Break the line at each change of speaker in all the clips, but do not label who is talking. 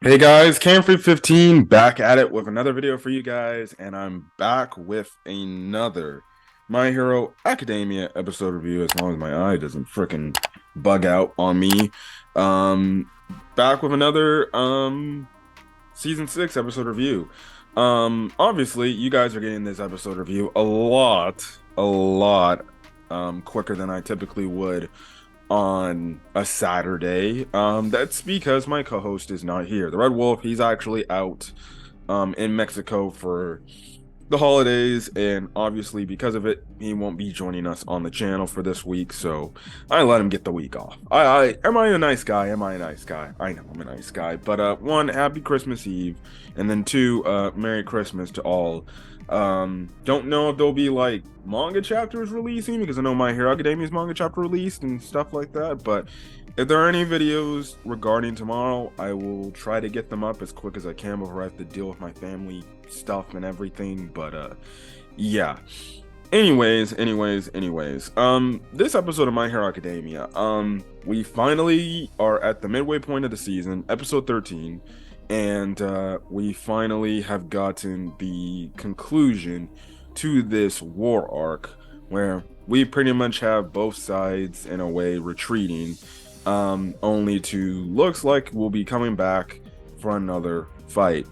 Hey guys, Camfrey15 back at it with another video for you guys, and I'm back with another My Hero Academia episode review as long as my eye doesn't freaking bug out on me. Um Back with another season 6 episode review. Obviously you guys are getting this episode review a lot quicker than I typically would on a Saturday. That's because my co-host is not here. The Red Wolf, he's actually out in Mexico for the holidays, and obviously because of it, he won't be joining us on the channel for this week, so I let him get the week off. I am I a nice guy? Am I a nice guy? I know I'm a nice guy. But one, happy Christmas Eve, and then two, Merry Christmas to all. Don't know if there'll be like manga chapters releasing because I know My Hero Academia's manga chapter released and stuff like that, but if there are any videos regarding tomorrow, I will try to get them up as quick as I can before I have to deal with my family stuff and everything. But yeah. Anyways. This episode of My Hero Academia, we finally are at the midway point of the season, episode 13, and we finally have gotten the conclusion to this war arc where we pretty much have both sides in a way retreating, only to looks like we'll be coming back for another fight.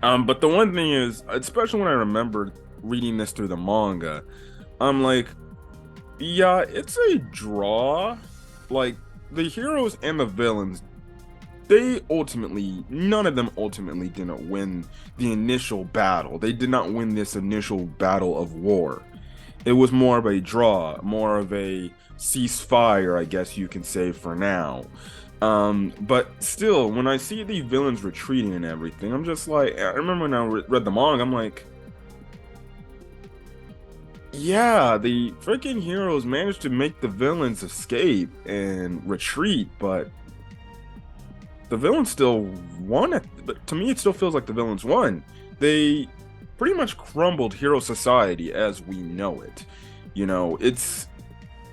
But the one thing is, especially when I remember reading this through the manga, I'm like, yeah, it's a draw. Like, the heroes and the villains, none of them ultimately didn't win the initial battle. They did not win this initial battle of war. It was more of a draw, more of a ceasefire, I guess you can say for now. But still, when I see the villains retreating and everything, I'm just like, I remember when I read the manga, I'm like, yeah, the freaking heroes managed to make the villains escape and retreat, but the villains still won it. But to me, it still feels like the villains won. They pretty much crumbled hero society as we know it. It's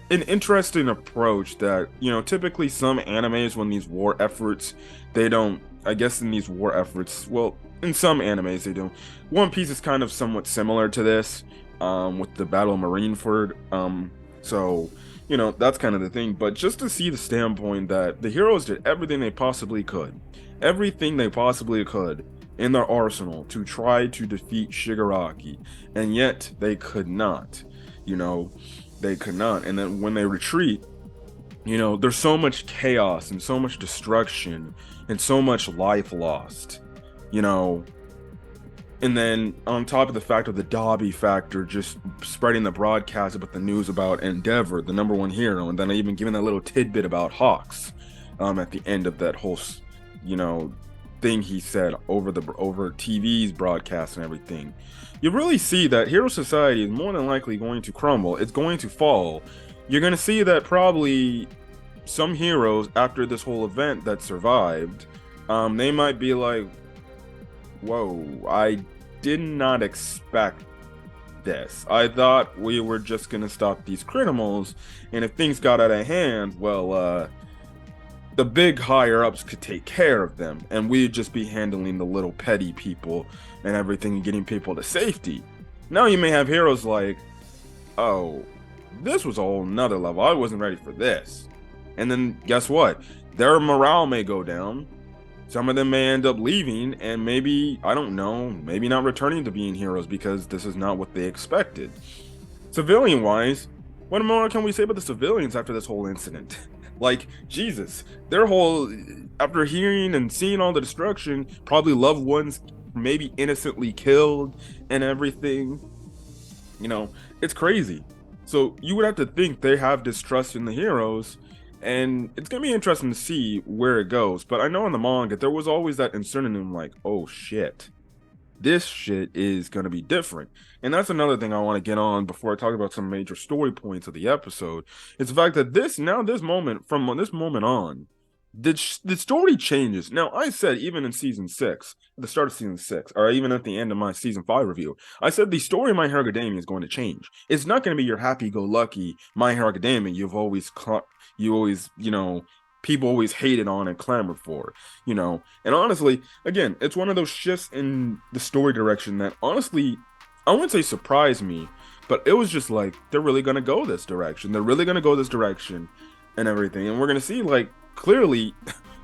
an interesting approach that, typically some animes, when these war efforts, they don't, I guess in these war efforts, well, in some animes they do. One Piece is kind of somewhat similar to this, with the Battle of Marineford. So, that's kind of the thing. But just to see the standpoint that the heroes did everything they possibly could in their arsenal to try to defeat Shigiraki, and yet they could not. They could not. And then when they retreat, there's so much chaos and so much destruction and so much life lost, you know. And then on top of the fact of the Dobby factor, just spreading the broadcast about the news about Endeavor, the number one hero, and then even giving that little tidbit about Hawks, at the end of that whole, you know, thing he said over TV's broadcast and everything. You really see that Hero Society is more than likely going to crumble. It's going to fall. You're going to see that probably some heroes after this whole event that survived, they might be like, whoa, I did not expect this. I thought we were just gonna stop these criminals, and if things got out of hand, well, the big higher ups could take care of them, and we'd just be handling the little petty people and everything and getting people to safety. Now you may have heroes like, oh, this was a whole nother level. I wasn't ready for this. And then guess what? Their morale may go down. Some of them may end up leaving and maybe, I don't know, maybe not returning to being heroes because this is not what they expected. Civilian wise, what more can we say about the civilians after this whole incident? Like, Jesus, after hearing and seeing all the destruction, probably loved ones maybe innocently killed and everything, it's crazy. So you would have to think they have distrust in the heroes, and it's gonna be interesting to see where it goes. But I know in the manga there was always that uncertainty, like, oh shit, this shit is gonna be different. And that's another thing I want to get on before I talk about some major story points of the episode. It's the fact that from this moment on, the story changes. Now, I said even in season 6, at the start of season 6, or even at the end of my season 5 review, I said the story of My Hero Academia is going to change. It's not going to be your happy-go-lucky My Hero Academia you always, people always hated on and clamored for, you know. And honestly, again, it's one of those shifts in the story direction that honestly, I wouldn't say surprised me, but it was just like they're really gonna go this direction. They're really gonna go this direction and everything. And we're gonna see like clearly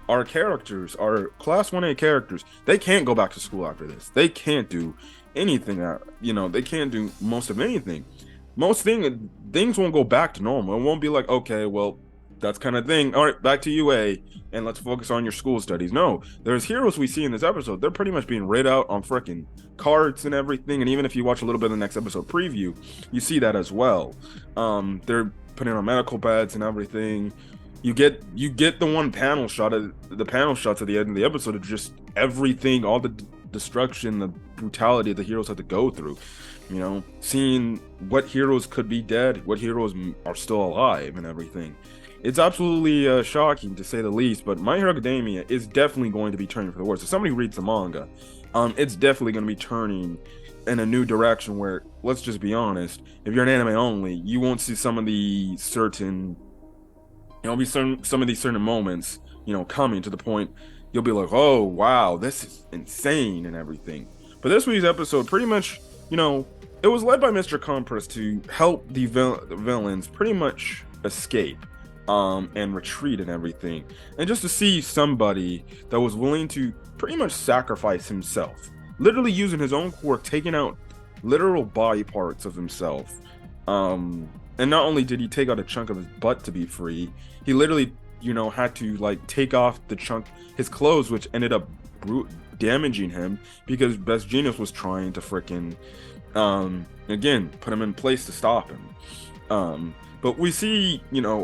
our characters, our class 1A characters, they can't go back to school after this. They can't do anything they can't do most of anything. Things won't go back to normal. It won't be like, okay, well, that's kind of thing. All right, back to UA and let's focus on your school studies. No, there's heroes we see in this episode. They're pretty much being raid out on freaking carts and everything. And even if you watch a little bit of the next episode preview, you see that as well. They're putting on medical beds and everything. You get the one panel shot of the panel shots at the end of the episode of just everything, all the destruction, the brutality the heroes had to go through. You know, seeing what heroes could be dead, what heroes are still alive, and everything. It's absolutely shocking to say the least. But My Hero Academia is definitely going to be turning for the worse. If somebody who reads the manga, it's definitely going to be turning in a new direction. Where, let's just be honest, if you're an anime only, you won't see some of the certain some of these certain moments, coming to the point you'll be like, oh wow, this is insane and everything. But this week's episode pretty much, it was led by Mr. Compress to help the villains pretty much escape and retreat and everything. And just to see somebody that was willing to pretty much sacrifice himself, literally using his own quirk, taking out literal body parts of himself. And not only did he take out a chunk of his butt to be free, he literally, had to like take off his clothes, which ended up damaging him because Best Genius was trying to freaking, again, put him in place to stop him. But we see,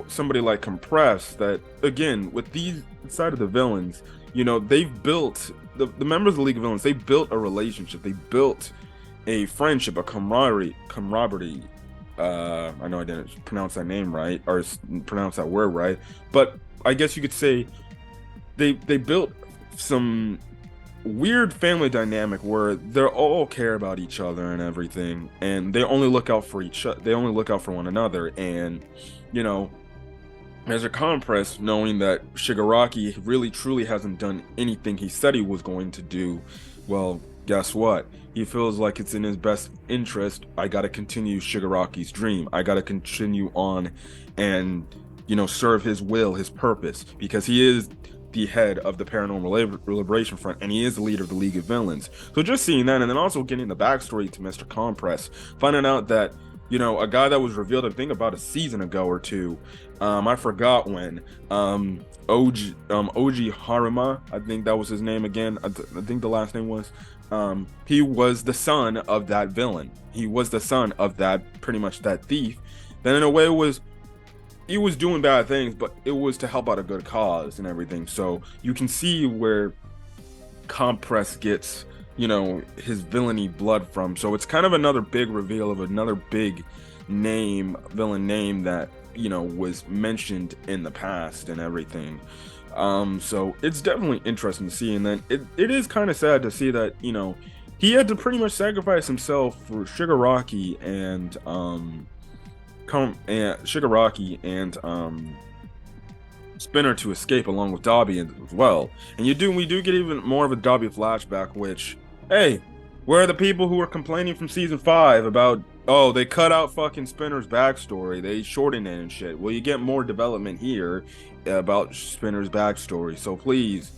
somebody like Compress that, again, with these side of the villains, they've built, the members of the League of Villains, they built a relationship, they built a friendship, a camaraderie. I know I didn't pronounce that name right, or pronounce that word right, but I guess you could say they built some weird family dynamic where they all care about each other and everything, and they only look out for one another. And as a Compress, knowing that Shigaraki really truly hasn't done anything he said he was going to do, well, guess what? He feels like it's in his best interest. I gotta continue Shigaraki's dream. I gotta continue on and, serve his will, his purpose, because he is the head of the Paranormal Liberation Front, and he is the leader of the League of Villains. So just seeing that, and then also getting the backstory to Mr. Compress, finding out that, a guy that was revealed, I think, about a season ago or two, I forgot when, Oji Haruma, I think that was his name again, I think the last name was, he was the son of that villain. He was the son of that, pretty much that thief. Then in a way he was doing bad things, but it was to help out a good cause and everything. So you can see where Compress gets, his villainy blood from. So it's kind of another big reveal of another big villain name that, was mentioned in the past and everything. So it's definitely interesting to see. And then it is kind of sad to see that, he had to pretty much sacrifice himself for Shigaraki and Spinner to escape along with Dobby as well. And we do get even more of a Dobby flashback, which, hey, where are the people who were complaining from season 5 about, oh, they cut out fucking Spinner's backstory, they shortened it and shit? Well, you get more development here about Spinner's backstory. So please,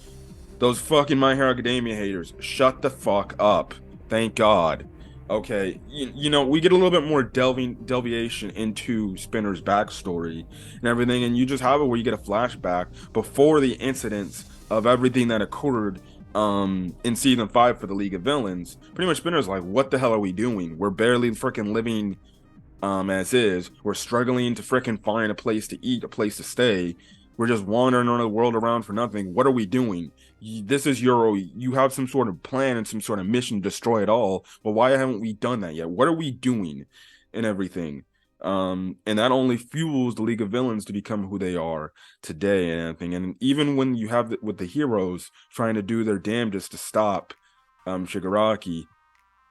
those fucking My Hero Academia haters, shut the fuck up. Thank God. Okay, we get a little bit more deviation into Spinner's backstory and everything, and you just have it where you get a flashback before the incidents of everything that occurred in season 5 for the League of Villains. Pretty much Spinner's like, what the hell are we doing? We're barely freaking living as is. We're struggling to freaking find a place to eat, a place to stay. We're just wandering around the world around for nothing. What are we doing? You have some sort of plan and some sort of mission to destroy it all. But why haven't we done that yet? What are we doing and everything? And that only fuels the League of Villains to become who they are today and everything. And even when you have with the heroes trying to do their damnedest to stop Shigaraki,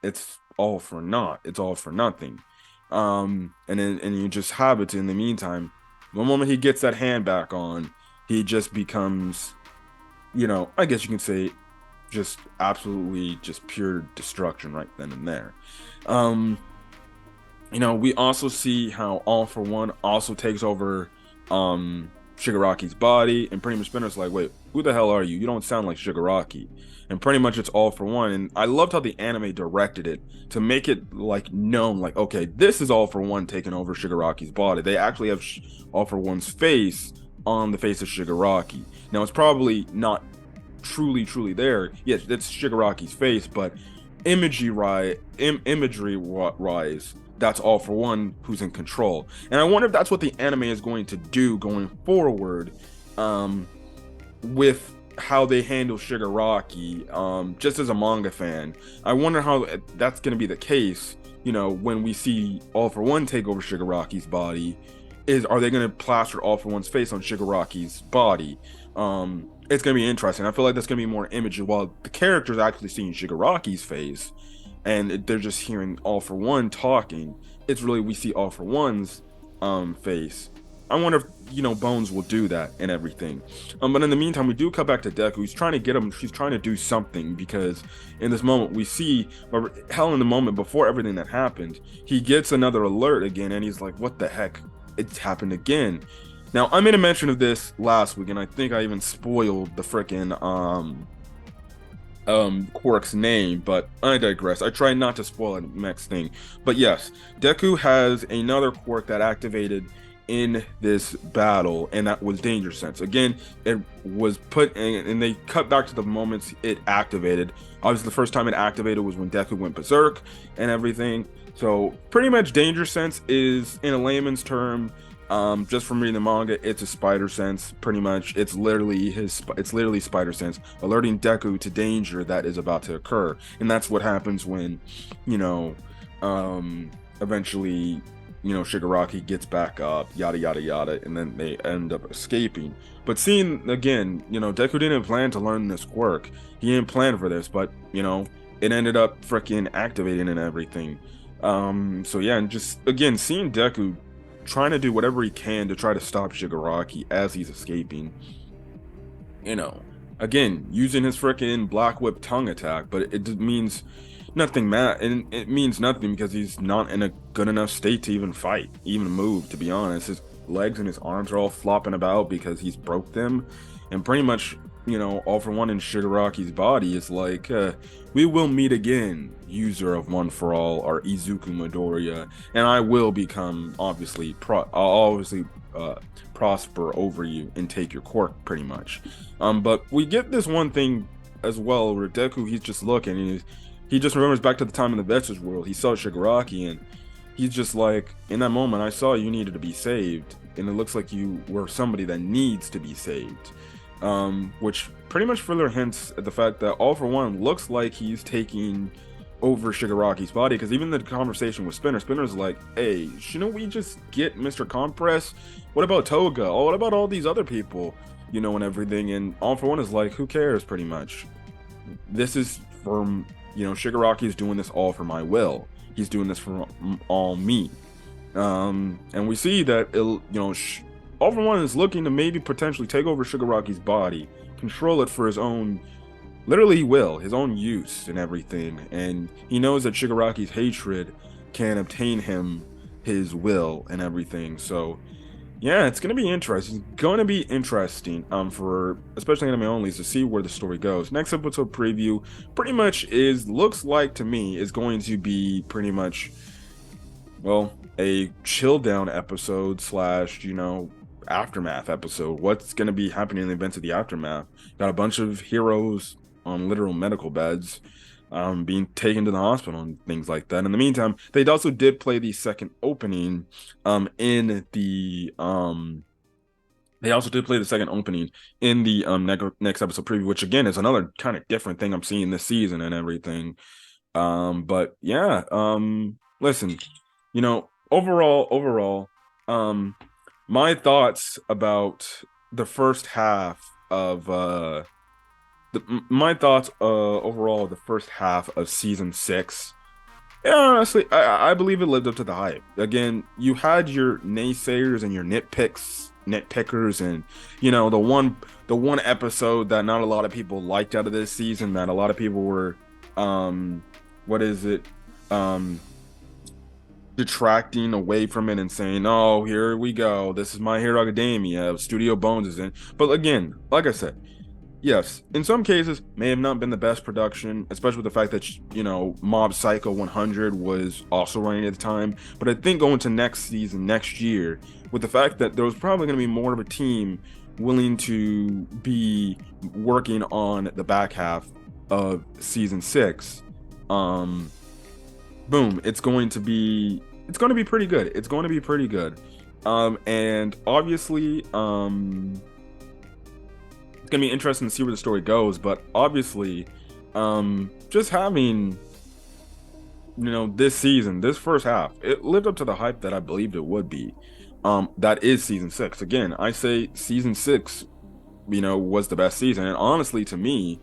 it's all for naught. It's all for nothing. And you just have it in the meantime. The moment he gets that hand back on, he just becomes, I guess you can say, just absolutely just pure destruction right then and there. Um, we also see how All for One also takes over Shigaraki's body, and pretty much Spinner's like, wait, who the hell are you? You don't sound like Shigaraki. And pretty much it's All for One. And I loved how the anime directed it to make it like known, like, okay, this is All for One taking over Shigaraki's body. They actually have All for One's face on the face of Shigaraki. Now it's probably not truly there. Yes, it's Shigaraki's face, but imagery rise, that's All for One who's in control. And I wonder if that's what the anime is going to do going forward, with how they handle Shigaraki. Just as a manga fan, I wonder how that's going to be the case. When we see All for One take over Shigaraki's body, are they going to plaster All for One's face on Shigaraki's body? It's going to be interesting. I feel like that's going to be more imagery, while the characters actually seeing Shigaraki's face and they're just hearing All for One talking. It's really, we see All for One's face. I wonder if Bones will do that and everything. But in the meantime, we do cut back to Deku. He's trying to get him. She's trying to do something, because in this moment we see, or hell, in the moment before everything that happened, he gets another alert again, and he's like, "What the heck? It's happened again." Now, I made a mention of this last week, and I think I even spoiled the frickin' quirk's name, but I digress. I try not to spoil the next thing. But yes, Deku has another quirk that activated in this battle, and that was Danger Sense. Again, it was put in, and they cut back to the moments it activated. Obviously, the first time it activated was when Deku went berserk and everything. So pretty much Danger Sense is, in a layman's term, just from reading the manga, it's a spider sense. Pretty much, it's literally spider sense alerting Deku to danger that is about to occur, and that's what happens when, eventually, Shigaraki gets back up, yada yada yada, and then they end up escaping. But seeing again, Deku didn't plan to learn this quirk. He didn't plan for this, but it ended up freaking activating and everything. So yeah, and just again seeing Deku trying to do whatever he can to try to stop Shigaraki as he's escaping. Again, using his freaking Black Whip tongue attack, but it means nothing, and it means nothing because he's not in a good enough state to even fight, even move, to be honest. His legs and his arms are all flopping about because he's broke them, and pretty much, All for One in Shigaraki's body is like, we will meet again, user of One for All, or Izuku Midoriya, and I will become, obviously, prosper over you and take your quirk, pretty much. But we get this one thing as well, where Deku, he's just looking, and he just remembers back to the time in the Vestige world. He saw Shigaraki, and he's just like, in that moment, I saw you needed to be saved, and it looks like you were somebody that needs to be saved. Which pretty much further hints at the fact that All for One looks like he's taking over Shigaraki's body, because even the conversation with Spinner's like, hey, shouldn't we just get Mr. Compress? What about Toga? Oh, what about all these other people? And everything. And All for One is like, who cares, pretty much. This is from, Shigaraki is doing this all for my will. He's doing this for all me. And we see that, All for One is looking to maybe potentially take over Shigaraki's body, control it for his own, literally will, his own use and everything. And he knows that Shigaraki's hatred can obtain him his will and everything. So yeah, it's gonna be interesting. It's gonna be interesting, for especially anime only, to see where the story goes. Next episode preview pretty much looks like to me is going to be pretty much, well, a chill down episode slash, aftermath episode. What's going to be happening in the events of the aftermath? Got a bunch of heroes on literal medical beds, being taken to the hospital and things like that. In the meantime, they also did play the second opening in the next episode preview, which again is another kind of different thing I'm seeing this season and everything. But yeah, listen, overall, my thoughts about the first half of overall the first half of season 6. Yeah, honestly, I believe it lived up to the hype. Again, you had your naysayers and your nitpicks nitpickers, and the one episode that not a lot of people liked out of this season, that a lot of people were what is it detracting away from it and saying, oh, here we go, this is My Hero Academia, Studio Bones is in. But again, like I said, yes, in some cases, may have not been the best production, especially with the fact that, Mob Psycho 100 was also running at the time. But I think going to next season, next year, with the fact that there was probably going to be more of a team willing to be working on the back half of season 6, boom, it's going to be pretty good. It's going to be pretty good. And obviously, it's gonna be interesting to see where the story goes, but obviously, just having, this season, this first half, it lived up to the hype that I believed it would be. That is season 6. Again, I say season 6, was the best season. And honestly, to me,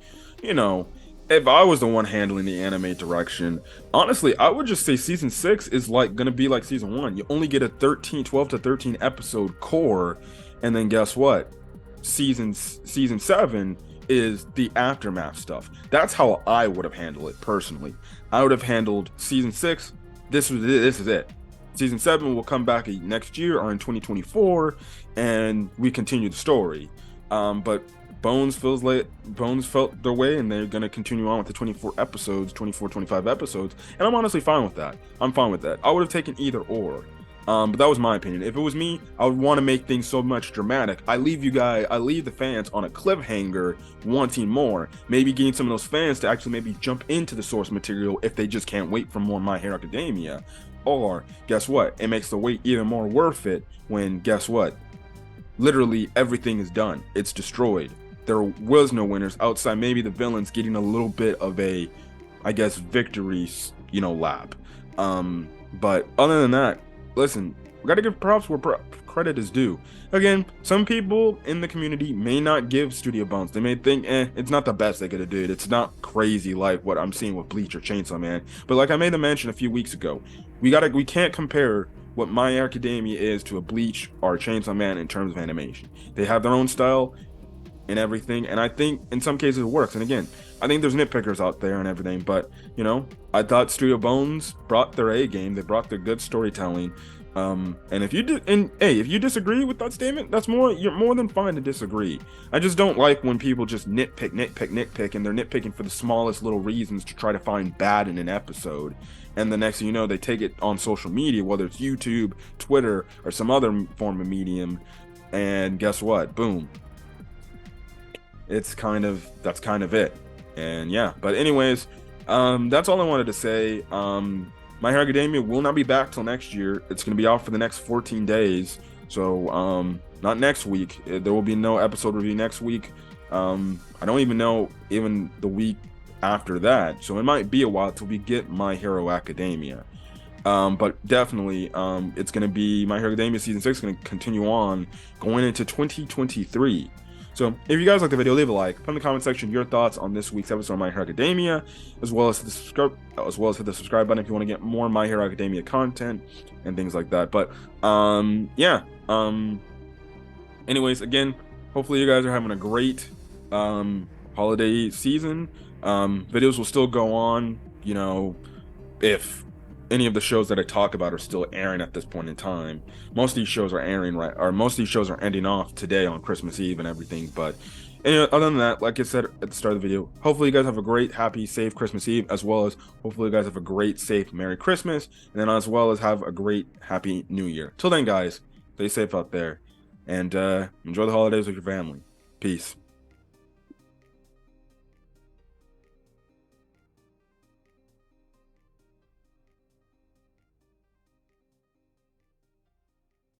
if I was the one handling the anime direction, honestly, I would just say season 6 is gonna be like season 1. You only get a 12 to 13 episode core, and then guess what? Season 7 is the aftermath stuff. That's how I would have handled it personally. I would have handled season 6. This is it. Season 7 will come back next year or in 2024, and we continue the story. But Bones felt their way, and they're going to continue on with the 24 episodes, 25 episodes, and I'm honestly fine with that. I'm fine with that. I would have taken either or. But that was my opinion. If it was me, I would want to make things so much dramatic. I leave the fans on a cliffhanger wanting more. Maybe getting some of those fans to actually maybe jump into the source material if they just can't wait for more My Hero Academia. Or, guess what? It makes the wait even more worth it when, guess what? Literally everything is done. It's destroyed. There was no winners outside maybe the villains getting a little bit of a, I guess, victory, lap. But other than that, listen, we gotta give props where credit is due. Again, some people in the community may not give Studio Bones. They may think, it's not the best they could have did. It's not crazy like what I'm seeing with Bleach or Chainsaw Man. But like I made the mention a few weeks ago, we can't compare what My Hero Academia is to a Bleach or a Chainsaw Man in terms of animation. They have their own style and everything, and I think in some cases it works. And again, I think there's nitpickers out there and everything, but I thought Studio Bones brought their A game. They brought their good storytelling. And if you disagree with that statement, you're more than fine to disagree. I just don't like when people just nitpick, and they're nitpicking for the smallest little reasons to try to find bad in an episode. And the next thing you know, they take it on social media, whether it's YouTube, Twitter, or some other form of medium, and guess what? Boom. That's kind of it. And yeah, but anyways, that's all I wanted to say. My Hero Academia will not be back till next year. It's going to be out for the next 14 days. So, not next week. There will be no episode review next week. I don't even know even the week after that. So it might be a while till we get My Hero Academia. But definitely, it's going to be My Hero Academia Season 6 going to continue on going into 2023. So if you guys like the video, leave a like. Put in the comment section your thoughts on this week's episode of My Hero Academia, as well as hit the subscribe button if you want to get more My Hero Academia content and things like that. But yeah. Anyways, again, hopefully you guys are having a great holiday season. Videos will still go on, if any of the shows that I talk about are still airing at this point in time. Most of these shows are ending off today on Christmas Eve and everything. But anyway, other than that, like I said at the start of the video, hopefully you guys have a great, happy, safe Christmas Eve, as well as hopefully you guys have a great, safe, Merry Christmas, and then as well as have a great, happy New Year. Till then, guys, stay safe out there, and enjoy the holidays with your family. Peace.